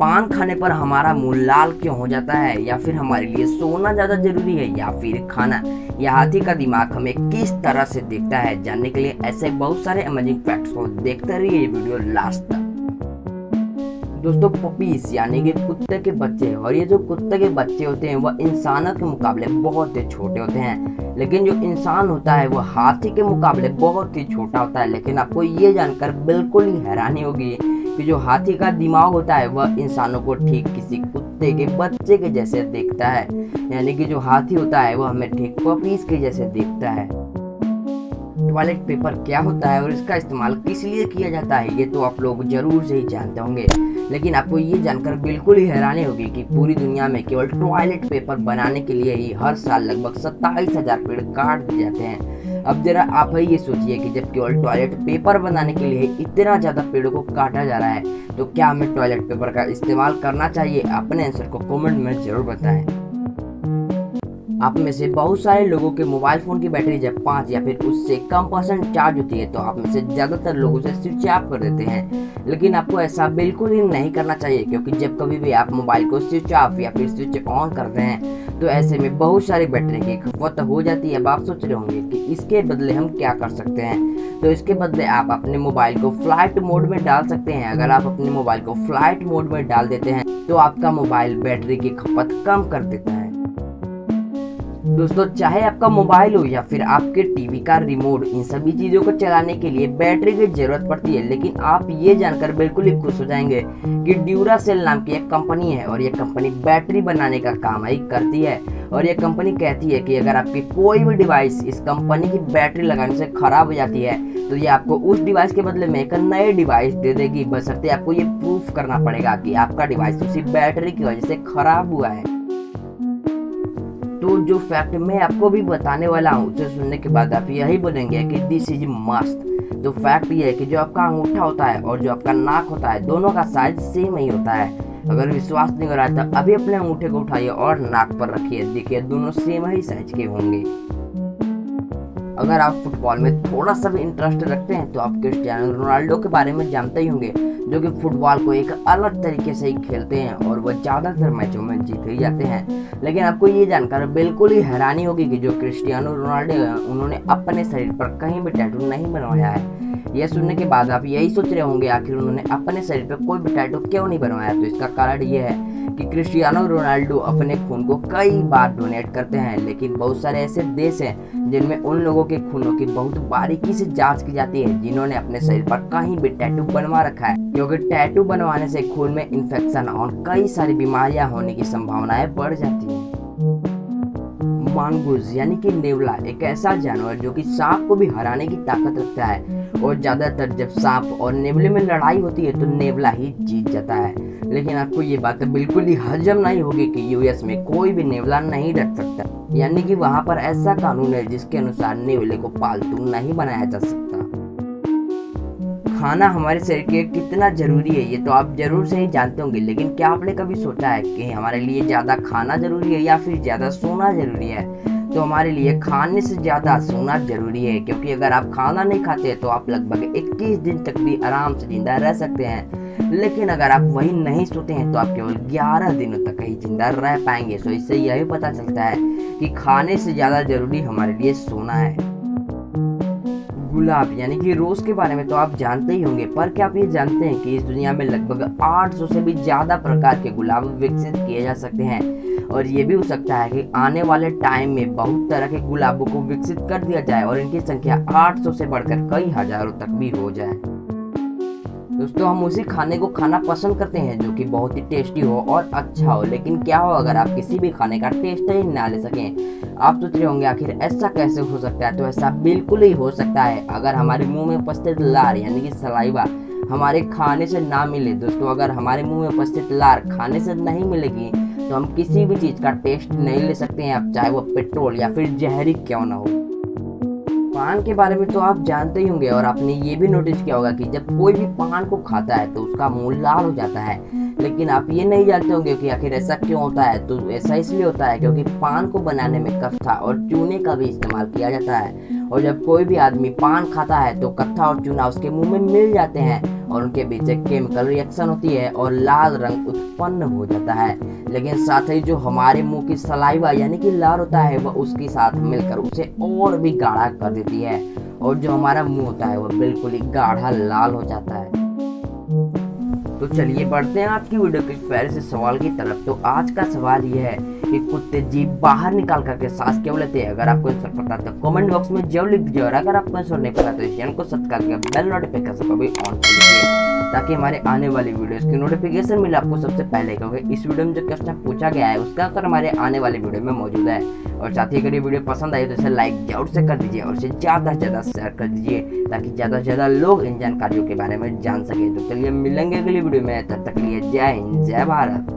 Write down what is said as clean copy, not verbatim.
पान खाने पर हमारा मुंह लाल क्यों हो जाता है, या फिर हमारे लिए सोना ज्यादा जरूरी है, या फिर खाना या हाथी का दिमाग हमें किस तरह से देखता है। जानने के लिए ऐसे बहुत सारे अमेजिंग फैक्ट्स को देखते रहिए ये वीडियो लास्ट तक। दोस्तों, पपीज यानी कि कुत्ते के बच्चे, और ये जो कुत्ते के बच्चे होते हैं वह इंसानों के मुकाबले बहुत ही छोटे होते हैं, लेकिन जो इंसान होता है वह हाथी के मुकाबले बहुत ही छोटा होता है। लेकिन आपको ये जानकर बिल्कुल ही हैरानी होगी कि जो हाथी का दिमाग होता है वह इंसानों को ठीक किसी कुत्ते के बच्चे के जैसे देखता है, यानी कि जो हाथी होता है वह हमें ठीक पपीज के जैसे देखता है। टॉयलेट पेपर क्या होता है और इसका इस्तेमाल किस लिए किया जाता है ये तो आप लोग जरूर से ही जानते होंगे, लेकिन आपको ये जानकर बिल्कुल ही हैरानी होगी कि पूरी दुनिया में केवल टॉयलेट पेपर बनाने के लिए ही हर साल लगभग 27,000 पेड़ काट दिए जाते हैं। अब जरा आप ही ये सोचिए कि जब केवल टॉयलेट पेपर बनाने के लिए इतना ज्यादा पेड़ों को काटा जा रहा है तो क्या हमें टॉयलेट पेपर का इस्तेमाल करना चाहिए? अपने आंसर को कमेंट में जरूर बताएं। आप में से बहुत सारे लोगों के मोबाइल फोन की बैटरी जब 5 या फिर उससे कम परसेंट चार्ज होती है तो आप में से ज्यादातर लोग उसे स्विच ऑफ कर देते हैं, लेकिन आपको ऐसा बिल्कुल ही नहीं करना चाहिए, क्योंकि जब कभी भी आप मोबाइल को स्विच ऑफ या फिर स्विच ऑन करते हैं तो ऐसे में बहुत सारी बैटरी की खपत हो जाती है। अब आप सोच रहे होंगे कि इसके बदले हम क्या कर सकते हैं, तो इसके बदले आप अपने मोबाइल को फ्लाइट मोड में डाल सकते हैं। अगर आप अपने मोबाइल को फ्लाइट मोड में डाल देते हैं तो आपका मोबाइल बैटरी की खपत कम कर देता है। दोस्तों, चाहे आपका मोबाइल हो या फिर आपके टीवी का रिमोट, इन सभी चीजों को चलाने के लिए बैटरी की जरूरत पड़ती है, लेकिन आप ये जानकर बिल्कुल ही खुश हो जाएंगे कि ड्यूरासेल नाम की एक कंपनी है और ये कंपनी बैटरी बनाने का काम ही करती है। और ये कंपनी कहती है कि अगर आपकी कोई भी डिवाइस इस कंपनी की बैटरी लगाने से खराब हो जाती है तो ये आपको उस डिवाइस के बदले में एक नए डिवाइस दे देगी, बशर्ते आपको ये प्रूफ करना पड़ेगा कि आपका डिवाइस उसी बैटरी की वजह से खराब हुआ है। तो जो फैक्ट मैं आपको भी बताने वाला हूँ उसे सुनने के बाद आप यही बोलेंगे कि दिस इज मस्त। तो फैक्ट ये है कि जो आपका अंगूठा होता है और जो आपका नाक होता है दोनों का साइज सेम ही होता है। अगर विश्वास नहीं हो रहा है तो अभी अपने अंगूठे को उठाइए और नाक पर रखिए, देखिए दोनों सेम ही साइज के होंगे। अगर आप फुटबॉल में थोड़ा सा भी इंटरेस्ट रखते हैं तो आप क्रिस्टियानो रोनाल्डो के बारे में जानते ही होंगे, जो कि फुटबॉल को एक अलग तरीके से ही खेलते हैं और वह ज़्यादातर मैचों में जीत ही जाते हैं। लेकिन आपको ये जानकर बिल्कुल ही हैरानी होगी कि जो क्रिस्टियानो रोनाल्डो है उन्होंने अपने शरीर पर कहीं भी टैटू नहीं बनवाया है। यह सुनने के बाद आप यही सोच रहे होंगे आखिर उन्होंने अपने शरीर पर कोई भी टैटू क्यों नहीं बनवाया, तो इसका कारण ये है कि क्रिस्टियानो रोनाल्डो अपने खून को कई बार डोनेट करते हैं, लेकिन बहुत सारे ऐसे देश हैं जिनमें उन लोगों के खूनों की बहुत बारीकी से जांच की जाती है जिन्होंने अपने शरीर पर कहीं भी टैटू बनवा रखा है, क्योंकि टैटू बनवाने से खून में इन्फेक्शन और कई सारी बीमारियां होने की संभावनाएं बढ़ जाती हैं। मांगूस यानी कि नेवला एक ऐसा जानवर जो कि सांप को भी हराने की ताकत रखता है, और ज्यादातर जब सांप और नेवले में लड़ाई होती है तो नेवला ही जीत जाता है। लेकिन आपको ये बात बिल्कुल ही हजम नहीं होगी कि यूएस में कोई भी नेवला नहीं रख सकता, यानी कि वहां पर ऐसा कानून है जिसके अनुसार नेवले को पालतू नहीं बनाया जा सकता। खाना हमारे शरीर के कितना जरूरी है ये तो आप जरूर से ही जानते होंगे, लेकिन क्या आपने कभी सोचा है कि हमारे लिए ज्यादा खाना जरूरी है या फिर ज्यादा सोना जरूरी है? तो हमारे लिए खाने से ज्यादा सोना जरूरी है, क्योंकि अगर आप खाना नहीं खाते तो आप लगभग 21 दिन तक भी आराम से जिंदा रह सकते हैं, लेकिन अगर आप वही नहीं सोते हैं तो आप केवल 11 दिनों तक ही जिंदा रह पाएंगे। सो इससे यही पता चलता है कि खाने से ज्यादा जरूरी हमारे लिए सोना है। गुलाब यानी कि रोज के बारे में तो आप जानते ही होंगे, पर क्या आप ये जानते हैं कि इस दुनिया में लगभग 800 से भी ज्यादा प्रकार के गुलाब विकसित किए जा सकते हैं, और ये भी हो सकता है कि आने वाले टाइम में बहुत तरह के गुलाबों को विकसित कर दिया जाए और इनकी संख्या 800 से बढ़कर कई हजारों तक भी हो जाए। दोस्तों, हम उसी खाने को खाना पसंद करते हैं जो कि बहुत ही टेस्टी हो और अच्छा हो, लेकिन क्या हो अगर आप किसी भी खाने का टेस्ट ही ना ले सकें? आप सोच रहे होंगे आखिर ऐसा कैसे हो सकता है, तो ऐसा बिल्कुल ही हो सकता है अगर हमारे मुंह में उपस्थित लार यानी कि सलाइवा हमारे खाने से ना मिले। दोस्तों, अगर हमारे मुंह में उपस्थित लार खाने से नहीं मिलेगी तो हम किसी भी चीज का टेस्ट नहीं ले सकते हैं, अब चाहे वो पेट्रोल या फिर जहरी क्यों ना हो। पान के बारे में तो आप जानते ही होंगे, और आपने ये भी नोटिस किया होगा कि जब कोई भी पान को खाता है तो उसका मुंह लाल हो जाता है, लेकिन आप ये नहीं जानते होंगे कि आखिर ऐसा क्यों होता है। तो ऐसा इसलिए होता है क्योंकि पान को बनाने में कत्था और चूने का भी इस्तेमाल किया जाता है, और जब कोई भी आदमी पान खाता है तो कत्था और चूना उसके मुंह में मिल जाते हैं और उनके बीच एक केमिकल रिएक्शन होती है और लाल रंग उत्पन्न हो जाता है। लेकिन साथ ही जो हमारे मुंह की सलाइवा यानी कि लार होता है वह उसके साथ मिलकर उसे और भी गाढ़ा कर देती है और जो हमारा मुंह होता है वह बिल्कुल ही गाढ़ा लाल हो जाता है। तो चलिए बढ़ते हैं आज की वीडियो के पहले से सवाल की तरफ। तो आज का सवाल यह है कि कुत्ते जीभ बाहर निकाल करके सांस क्यों लेते हैं? अगर आपको आंसर पता है तो कमेंट बॉक्स में जरूर लिख दीजिए और अगर आपको आंसर नहीं पता तो चैनल को सब्सक्राइब करके बेल नोटिफिकेशन को भी ऑन कर लीजिए ताकि हमारे आने वाली वीडियोस की नोटिफिकेशन मिले आपको सबसे पहले, क्योंकि इस वीडियो में जो क्वेश्चन पूछा गया है उसका आंसर हमारे आने वाली वीडियो में मौजूद है। और साथ ही अगर ये वीडियो पसंद आई तो इसे लाइक जरूर से कर दीजिए और इसे ज़्यादा से ज़्यादा शेयर कर दीजिए ताकि ज़्यादा से ज़्यादा लोग इन जानकारियों के बारे में जान सकें। तो चलिए मिलेंगे अगली वीडियो में, तब तक के लिए जय हिंद जय भारत।